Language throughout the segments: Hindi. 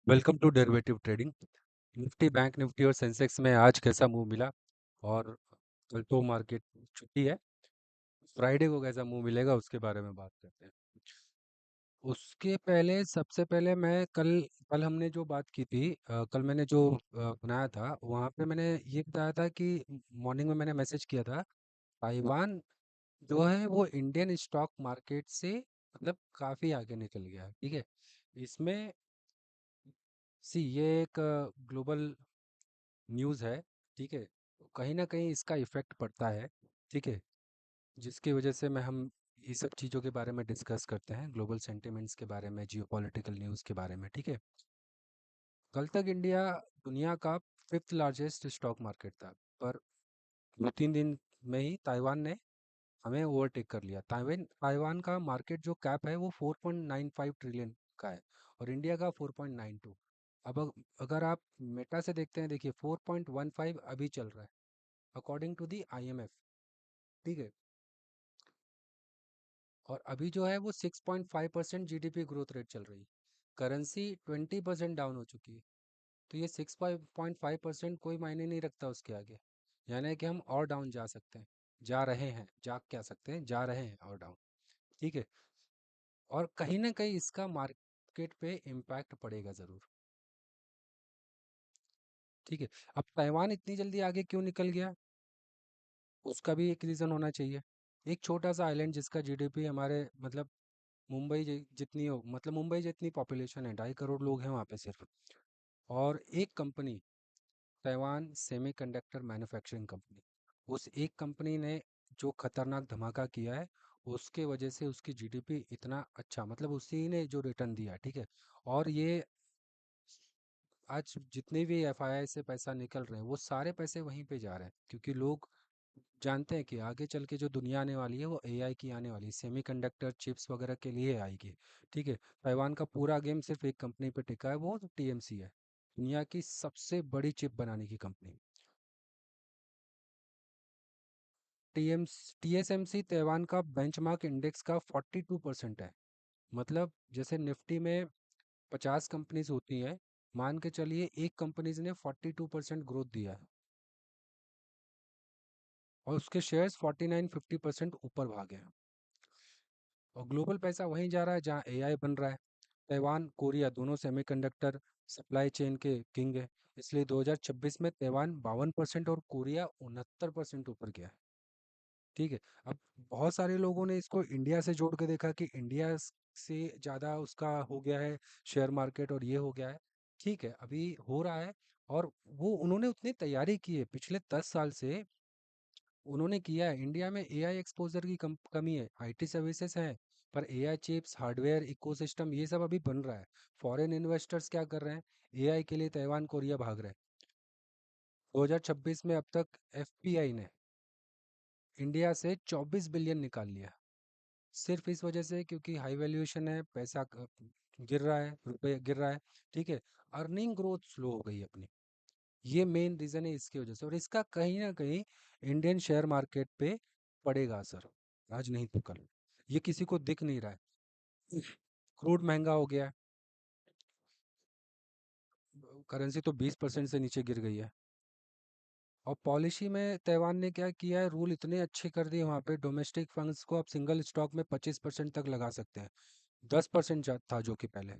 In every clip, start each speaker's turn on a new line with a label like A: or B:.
A: Welcome to derivative trading. Nifty, bank Nifty और सेंसेक्स में आज कैसा मूव मिला? और कल तो मार्केट छुट्टी है, फ्राइडे को कैसा मूव मिलेगा उसके बारे में बात करते हैं। उसके पहले सबसे पहले मैं कल कल हमने जो बात की थी, कल मैंने जो बनाया था वहाँ पे मैंने ये बताया था कि मॉर्निंग में मैंने मैसेज किया था। ताइवान जो है वो इंडियन स्टॉक मार्केट से मतलब काफ़ी आगे निकल गया है, ठीक है। इसमें ये एक ग्लोबल न्यूज़ है, ठीक है। तो कहीं ना कहीं इसका इफेक्ट पड़ता है, ठीक है। जिसकी वजह से मैं हम ये सब चीज़ों के बारे में डिस्कस करते हैं, ग्लोबल सेंटिमेंट्स के बारे में, जियोपॉलिटिकल न्यूज़ के बारे में, ठीक है। कल तक इंडिया दुनिया का फिफ्थ लार्जेस्ट स्टॉक मार्केट था, पर 2-3 दिन में ही ताइवान ने हमें ओवरटेक कर लिया। ताइवान ताइवान का मार्केट जो कैप है वो 4.95 ट्रिलियन का है और इंडिया का 4.92। अगर आप मेटा से देखते हैं, देखिए 4.15 अभी चल रहा है अकॉर्डिंग टू दी आईएमएफ, ठीक है। और अभी जो है वो 6.5% जीडीपी ग्रोथ रेट चल रही है। करेंसी 20% डाउन हो चुकी है। तो ये 6.5% कोई मायने नहीं रखता उसके आगे। यानी कि हम और डाउन जा सकते हैं, जा रहे हैं, जा क्या सकते हैं, जा रहे हैं और डाउन, ठीक है। और कहीं ना कहीं इसका मार्केट पे इम्पैक्ट पड़ेगा ज़रूर, ठीक है। अब ताइवान इतनी जल्दी आगे क्यों निकल गया, उसका भी एक रीज़न होना चाहिए। एक छोटा सा आइलैंड जिसका जीडीपी हमारे मतलब मुंबई जितनी हो, मतलब मुंबई जितनी पॉपुलेशन है, 2.5 करोड़ लोग हैं वहाँ पे सिर्फ। और एक company, Taiwan semiconductor manufacturing company, उस एक कंपनी ने जो खतरनाक धमाका किया है, उसके वजह से उसकी जीडीपी इतना अच्छा, मतलब उसी ने जो रिटर्न दिया, ठीक है। और ये आज जितने भी एफआईआई से पैसा निकल रहे हैं वो सारे पैसे वहीं पे जा रहे हैं, क्योंकि लोग जानते हैं कि आगे चल के जो दुनिया आने वाली है वो एआई की आने वाली है, सेमीकंडक्टर चिप्स वगैरह के लिए आएगी, ठीक है। ताइवान का पूरा गेम सिर्फ एक कंपनी पे टिका है, वो टीएमसी है, दुनिया की सबसे बड़ी चिप बनाने की कंपनी। टीएम टीएसएमसी ताइवान का बेंचमार्क इंडेक्स का 42% है। मतलब जैसे निफ्टी में 50 कंपनीज होती हैं, मान के चलिए एक कंपनीज ने 42% ग्रोथ दिया है और उसके शेयर्स 49-50% ऊपर भागे हैं। और ग्लोबल पैसा वहीं जा रहा है जहाँ एआई बन रहा है। ताइवान कोरिया दोनों सेमीकंडक्टर सप्लाई चेन के किंग है, इसलिए 2026 में ताइवान 52% और कोरिया 69% ऊपर गया है, ठीक है। अब बहुत सारे लोगों ने इसको इंडिया से जोड़ के देखा कि इंडिया से ज़्यादा उसका हो गया है शेयर मार्केट और ये हो गया है, ठीक है, अभी हो रहा है। और वो उन्होंने उतनी तैयारी की है पिछले 10 साल से, उन्होंने किया है। इंडिया में एआई एक्सपोजर की कमी है, आईटी सर्विसेज है, पर एआई चिप्स हार्डवेयर इकोसिस्टम ये सब अभी बन रहा है। फॉरेन इन्वेस्टर्स क्या कर रहे हैं, एआई के लिए ताइवान कोरिया भाग रहे हैं। 2026 में अब तक एफपीआई ने इंडिया से 24 बिलियन निकाल लिया, सिर्फ इस वजह से क्योंकि हाई वैल्यूएशन है, पैसा गिर रहा है, रुपये गिर रहा है, ठीक है। अर्निंग ग्रोथ स्लो हो गई अपनी, ये मेन रीज़न है इसकी वजह से। और इसका कहीं ना कहीं इंडियन शेयर मार्केट पे पड़ेगा असर, आज नहीं तो कल। ये किसी को दिख नहीं रहा है। क्रूड महंगा हो गया है, करेंसी तो 20% से नीचे गिर गई है। और पॉलिसी में ताइवान ने क्या किया है, रूल इतने अच्छे कर दिए वहाँ पे, डोमेस्टिक फंड्स को आप सिंगल स्टॉक में 25% तक लगा सकते हैं, 10% था जो कि पहले।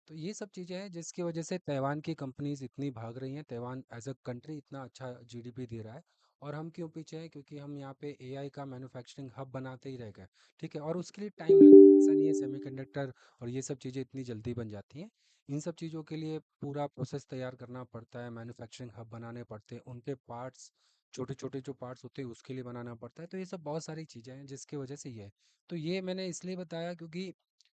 A: तो ये सब चीज़ें हैं जिसकी वजह से ताइवान की कंपनीज इतनी भाग रही हैं, ताइवान एज अ कंट्री इतना अच्छा जीडीपी दे रहा है। और हम क्यों पीछे हैं, क्योंकि हम यहाँ पे एआई का मैन्युफैक्चरिंग हब बनाते ही रह गए, ठीक है। और उसके लिए टाइम लगता है, ऐसा नहीं है सेमीकंडक्टर और ये सब चीज़ें इतनी जल्दी बन जाती हैं। इन सब चीज़ों के लिए पूरा प्रोसेस तैयार करना पड़ता है, मैन्युफैक्चरिंग हब बनाने पड़ते हैं, उनके पार्ट्स, छोटे छोटे जो पार्ट्स होते हैं उसके लिए बनाना पड़ता है। तो ये सब बहुत सारी चीज़ें हैं जिसकी वजह से ये है। तो ये मैंने इसलिए बताया क्योंकि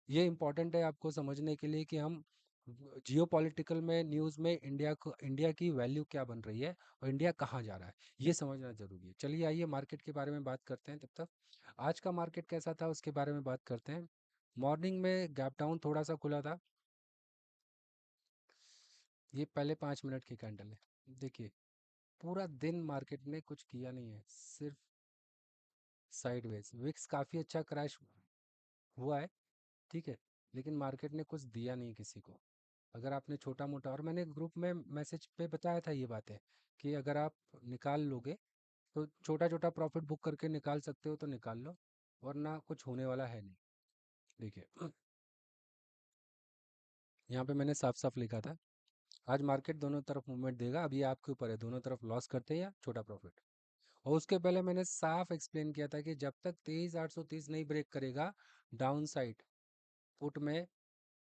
A: ये इम्पोर्टेंट है आपको समझने के लिए कि हम जियो पॉलिटिकल में, न्यूज़ में इंडिया की वैल्यू क्या बन रही है और इंडिया कहाँ जा रहा है, ये समझना जरूरी है। चलिए आइए मार्केट के बारे में बात करते हैं, तब तक आज का मार्केट कैसा था उसके बारे में बात करते हैं। मॉर्निंग में गैप डाउन थोड़ा सा खुला था, ये पहले 5 मिनट की कैंडल है, देखिए पूरा दिन मार्केट ने कुछ किया नहीं है, सिर्फ साइडवेज। विक्स काफ़ी अच्छा क्रैश हुआ है, ठीक है, लेकिन मार्केट ने कुछ दिया नहीं किसी को। अगर आपने छोटा मोटा, और मैंने ग्रुप में मैसेज पे बताया था ये बातें, कि अगर आप निकाल लोगे तो छोटा छोटा प्रॉफिट बुक करके निकाल सकते हो तो निकाल लो, वरना कुछ होने वाला है नहीं। देखिए, यहाँ पे मैंने साफ साफ लिखा था, आज मार्केट दोनों तरफ मूवमेंट देगा, अब ये आपके ऊपर है, दोनों तरफ लॉस करते हैं या छोटा प्रॉफिट। और उसके पहले मैंने साफ एक्सप्लेन किया था कि जब तक 23,830 नहीं ब्रेक करेगा डाउन साइड पुट में,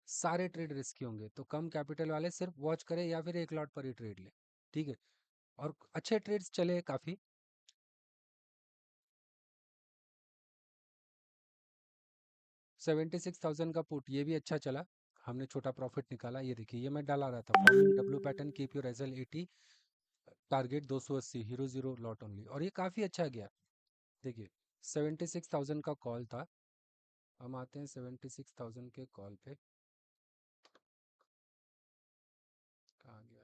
A: सारे ट्रेड रिस्की होंगे, तो कम कैपिटल वाले सिर्फ वॉच करें या फिर एक लॉट पर ही ट्रेड ले। ठीक है, और अच्छे ट्रेड्स चले काफ़ी। 76,000 का पुट ये भी अच्छा चला, हमने छोटा प्रॉफिट निकाला। ये देखिए, ये मैं डाला रहा था, following W pattern keep your SL 80, target 280, hero zero lot only, और ये काफ़ी अच्छा गया। देखिए, 76,000 का कॉल था। हम आते हैं 76,000 के कॉल पे। कहाँ गया?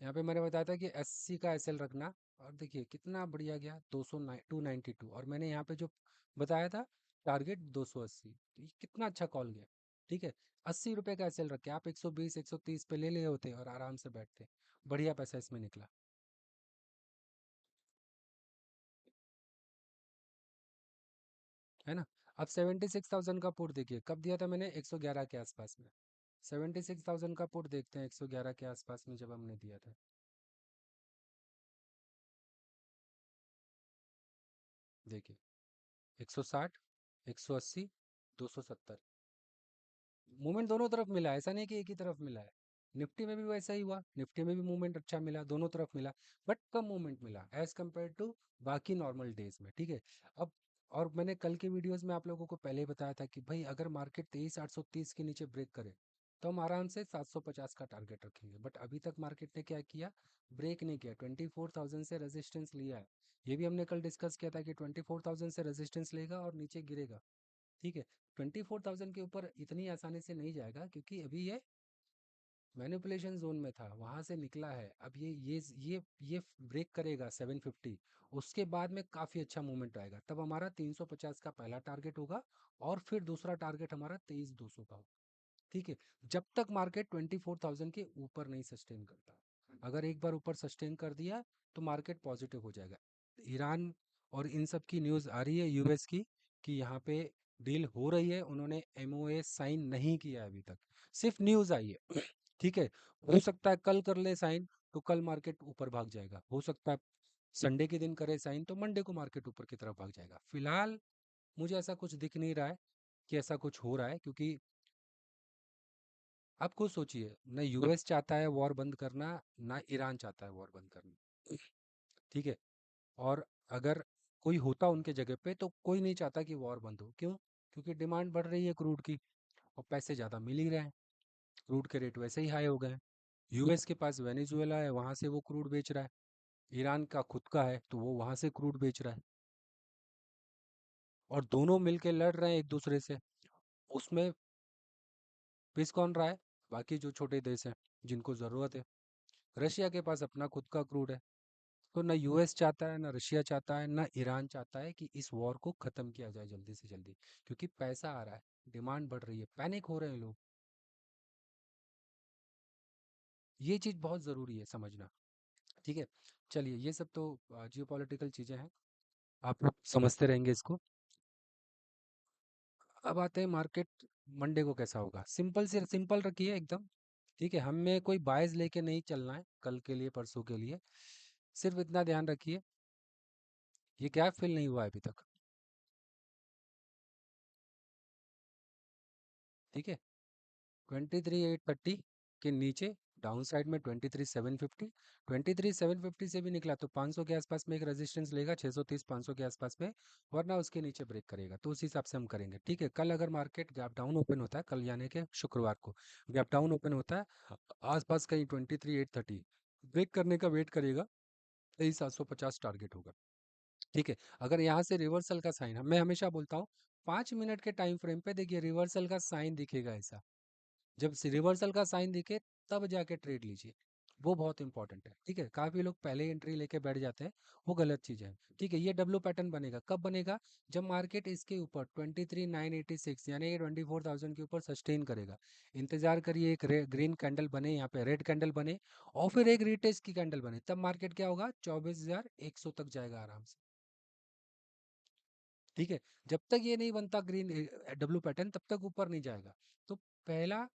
A: यहाँ पे मैंने बताया था कि 80 का एसएल रखना, और देखिए कितना बढ़िया गया, 292। और मैंने यहाँ पे जो बताया था टारगेट 280, तो ये कितना अच्छा कॉल गया। ठीक है, 80 रुपए का एसएल रख के आप 120 130 पे ले ले होते और आराम से बैठते, बढ़िया पैसा इसमें निकला। है ना। अब 76,000 का पुट देखिए कब दिया था मैंने, 111 के आसपास में। 76,000 का पुट देखते हैं 111 के आसपास में जब हमने दिया था। देखिए, 160, 180, 270, मूवमेंट दोनों तरफ मिला है, ऐसा नहीं कि एक ही तरफ मिला है। निफ्टी में भी वैसा ही हुआ, निफ्टी में भी मूवमेंट अच्छा मिला, दोनों तरफ मिला, बट कम मूवमेंट मिला एज कम्पेयर टू बाकी नॉर्मल डेज में। ठीक है, अब, और मैंने कल के वीडियोस में आप लोगों को पहले ही बताया था कि भाई अगर मार्केट 23,830 के नीचे ब्रेक करे तो हम आराम से 750 का टारगेट रखेंगे, बट अभी तक मार्केट ने क्या किया, ब्रेक नहीं किया, 24,000 से रेजिस्टेंस लिया है। ये भी हमने कल डिस्कस किया था कि 24,000 से रेजिस्टेंस लेगा और नीचे गिरेगा। ठीक है, 24,000 के ऊपर इतनी आसानी से नहीं जाएगा, क्योंकि अभी ये मैनिपुलेशन जोन में था, वहां से निकला है। अब ये ब्रेक करेगा 750, उसके बाद में काफी अच्छा मूवमेंट आएगा, तब हमारा 350 का पहला टारगेट होगा, और फिर दूसरा टारगेट हमारा 23,200 का होगा। ठीक है, जब तक मार्केट 24,000 के ऊपर नहीं सस्टेन करता। अगर एक बार ऊपर सस्टेन कर दिया तो मार्केट पॉजिटिव हो जाएगा। ईरान और इन सब की न्यूज़ आ रही है, यूएस की, कि यहाँ पे डील हो रही है, उन्होंने एमओए साइन नहीं किया है अभी तक, सिर्फ न्यूज़ आई है। ठीक है, हो सकता है कल कर ले साइन तो कल मार्केट ऊपर भाग जाएगा, हो सकता है संडे के दिन करे साइन तो मंडे को मार्केट ऊपर की तरफ भाग जाएगा। फिलहाल मुझे ऐसा कुछ दिख नहीं रहा है कि ऐसा कुछ हो रहा है, क्योंकि आप खुद सोचिए, ना यूएस चाहता है वॉर बंद करना, ना ईरान चाहता है वॉर बंद करना। ठीक है, और अगर कोई होता उनके जगह पे तो कोई नहीं चाहता कि वॉर बंद हो। क्यों? क्योंकि डिमांड बढ़ रही है क्रूड की, और पैसे ज़्यादा मिल ही रहे हैं, क्रूड के रेट वैसे ही हाई हो गए हैं। यूएस के पास वेनेजुएला है, वहाँ से वो क्रूड बेच रहा है। ईरान का खुद का है तो वो वहाँ से क्रूड बेच रहा है, और दोनों मिलके लड़ रहे हैं एक दूसरे से। उसमें पिस कौन रहा है? बाकी जो छोटे देश हैं जिनको ज़रूरत है। रशिया के पास अपना खुद का क्रूड है। तो ना यूएस चाहता है, ना रशिया चाहता है, ना ईरान चाहता है कि इस वॉर को ख़त्म किया जाए जल्दी से जल्दी, क्योंकि पैसा आ रहा है, डिमांड बढ़ रही है, पैनिक हो रहे हैं लोग। ये चीज़ बहुत ज़रूरी है समझना। ठीक है, चलिए ये सब तो जियो पॉलिटिकल चीज़ें हैं, आप लोग समझते रहेंगे इसको। अब आते हैं मार्केट मंडे को कैसा होगा। सिंपल से सिंपल रखिए एकदम। ठीक है, हमें कोई बायस लेके नहीं चलना है कल के लिए परसों के लिए, सिर्फ इतना ध्यान रखिए, ये गैप फिल नहीं हुआ है अभी तक। ठीक है, 23,830 के नीचे डाउन साइड में 23,750, 23,750 से भी निकला तो 500 के आसपास में एक रेजिस्टेंस लेगा, 630 500 के आसपास में, वरना उसके नीचे ब्रेक करेगा, तो उस हिसाब से हम करेंगे। ठीक है, कल अगर मार्केट गैप डाउन ओपन होता है, कल यानी कि शुक्रवार को गैप डाउन ओपन होता है आसपास कहीं 23,830, ब्रेक करने का वेट करेगा, 23,750 टारगेट होगा। ठीक है, अगर यहाँ से रिवर्सल का साइन, मैं हमेशा बोलता हूँ 5 मिनट के टाइम फ्रेम पे देखिए रिवर्सल का साइन दिखेगा ऐसा, जब रिवर्सल का साइन दिखे तब जाके ट्रेड लीजिए। वो बहुत इंपॉर्टेंट है। ठीक है, काफ़ी लोग पहले एंट्री लेके बैठ जाते हैं, वो गलत चीज़ है। ठीक है, ये डब्ल्यू पैटर्न बनेगा कब बनेगा? जब मार्केट इसके ऊपर 23,986 यानी 24,000 के ऊपर सस्टेन करेगा। इंतजार करिए, एक ग्रीन कैंडल बने, यहाँ पे रेड कैंडल बने, और फिर एक रीटेस्ट की कैंडल बने, तब मार्केट क्या होगा? 24,100 तक जाएगा आराम से। ठीक है, जब तक ये नहीं बनता ग्रीन डब्ल्यू पैटर्न, तब तक ऊपर नहीं जाएगा। तो पहला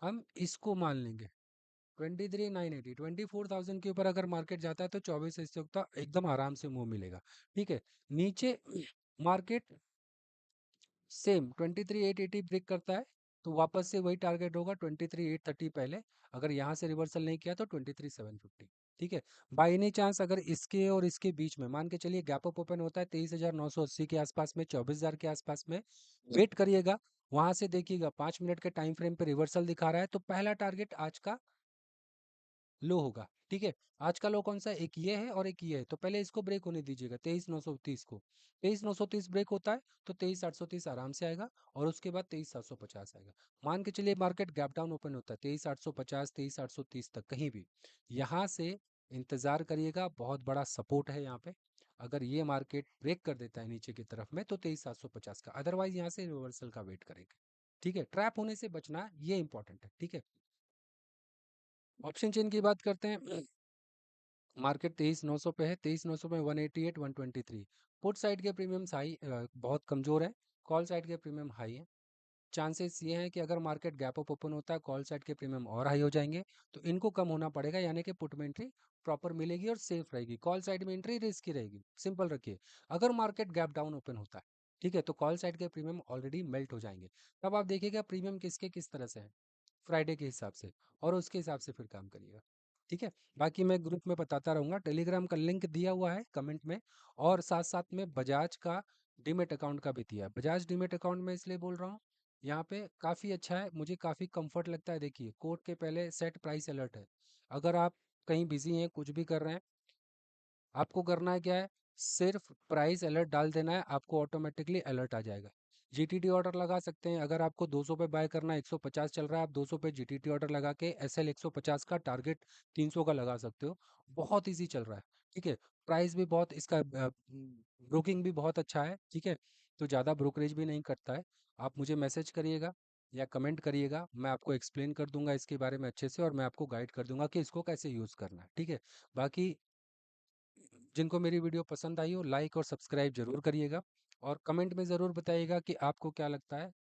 A: हम इसको मान लेंगे, 23,980, 24,000 के ऊपर अगर मार्केट जाता है तो 24,100 का एकदम आराम से मुंह मिलेगा। ठीक है, नीचे मार्केट सेम 23,880 ब्रेक करता है, तो वापस से वही टारगेट होगा 23,830 पहले। अगर यहाँ से रिवर्सल नहीं किया तो 23,750। ठीक है, बाई एनी चांस अगर इसके और इसके बीच में मान के चलिए गैप अप ओपन होता है 23,980 के आसपास में, 24,000 के आसपास में, वेट करिएगा। वहां से देखिएगा 5 मिनट के टाइम फ्रेम पे रिवर्सल दिखा रहा है, तो पहला टारगेट आज का लो होगा। ठीक है, आज का लो कौन सा है? एक ये है और एक ये है, तो पहले इसको ब्रेक होने दीजिएगा 23,930 को। 23,930 ब्रेक होता है तो 23,830 आराम से आएगा, और उसके बाद 23,750 आएगा। मान के चलिए मार्केट गैप डाउन ओपन होता है 23,850, 23,830 तक कहीं भी, यहाँ से इंतजार करिएगा, बहुत बड़ा सपोर्ट है यहाँ पे। अगर ये मार्केट ब्रेक कर देता है नीचे की तरफ में तो 23,750 का, अदरवाइज यहाँ से रिवर्सल का वेट करेंगे। ठीक है, ट्रैप होने से बचना ये इंपॉर्टेंट है। ठीक है, ऑप्शन चेन की बात करते हैं। मार्केट 23,900 पे है, 23,900 में 188, 123। पुट साइड के प्रीमियम्स हाई, बहुत कमजोर है। कॉल साइड के प्रीमियम हाई है। चांसेस ये हैं कि अगर मार्केट गैप अप ओपन होता है, कॉल साइड के प्रीमियम और हाई हो जाएंगे, तो इनको कम होना पड़ेगा, यानी कि पुट में एंट्री प्रॉपर मिलेगी और सेफ रहेगी। कॉल साइड में एंट्री रिस्की रहेगी, सिंपल रखिए। अगर मार्केट गैप डाउन ओपन होता है, ठीक है, तो कॉल साइड के प्रीमियम ऑलरेडी मेल्ट हो जाएंगे। तब आप देखिएगा प्रीमियम किसके किस तरह से है, फ्राइडे के हिसाब से, और उसके हिसाब से फिर काम करिएगा। ठीक है, बाकी मैं ग्रुप में बताता रहूँगा, टेलीग्राम का लिंक दिया हुआ है कमेंट में, और साथ साथ में बजाज का डीमेट अकाउंट का भी दिया है। बजाज डीमेट अकाउंट में इसलिए बोल रहा हूँ, यहाँ पे काफ़ी अच्छा है, मुझे काफ़ी कंफर्ट लगता है। देखिए, कोड के पहले सेट प्राइस अलर्ट है। अगर आप कहीं बिजी हैं, कुछ भी कर रहे हैं, आपको करना है क्या है? सिर्फ प्राइस अलर्ट डाल देना है, आपको ऑटोमेटिकली अलर्ट आ जाएगा। जीटीटी ऑर्डर लगा सकते हैं, अगर आपको 200 पे बाय करना है, 150 चल रहा है, आप 200 पे जीटीटी ऑर्डर लगा के एसएल 150 का टारगेट 300 का लगा सकते हो। बहुत इजी चल रहा है। ठीक है, प्राइस भी बहुत इसका, ब्रोकिंग भी बहुत अच्छा है। ठीक है, तो ज़्यादा ब्रोकरेज भी नहीं करता है। आप मुझे मैसेज करिएगा या कमेंट करिएगा, मैं आपको एक्सप्लेन कर दूंगा इसके बारे में अच्छे से, और मैं आपको गाइड कर दूंगा कि इसको कैसे यूज़ करना है। ठीक है, बाकी जिनको मेरी वीडियो पसंद आई हो, लाइक और सब्सक्राइब जरूर करिएगा, और कमेंट में ज़रूर बताइएगा कि आपको क्या लगता है,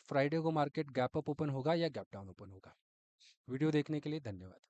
A: फ्राइडे को मार्केट गैप अप ओपन होगा या गैप डाउन ओपन होगा। वीडियो देखने के लिए धन्यवाद।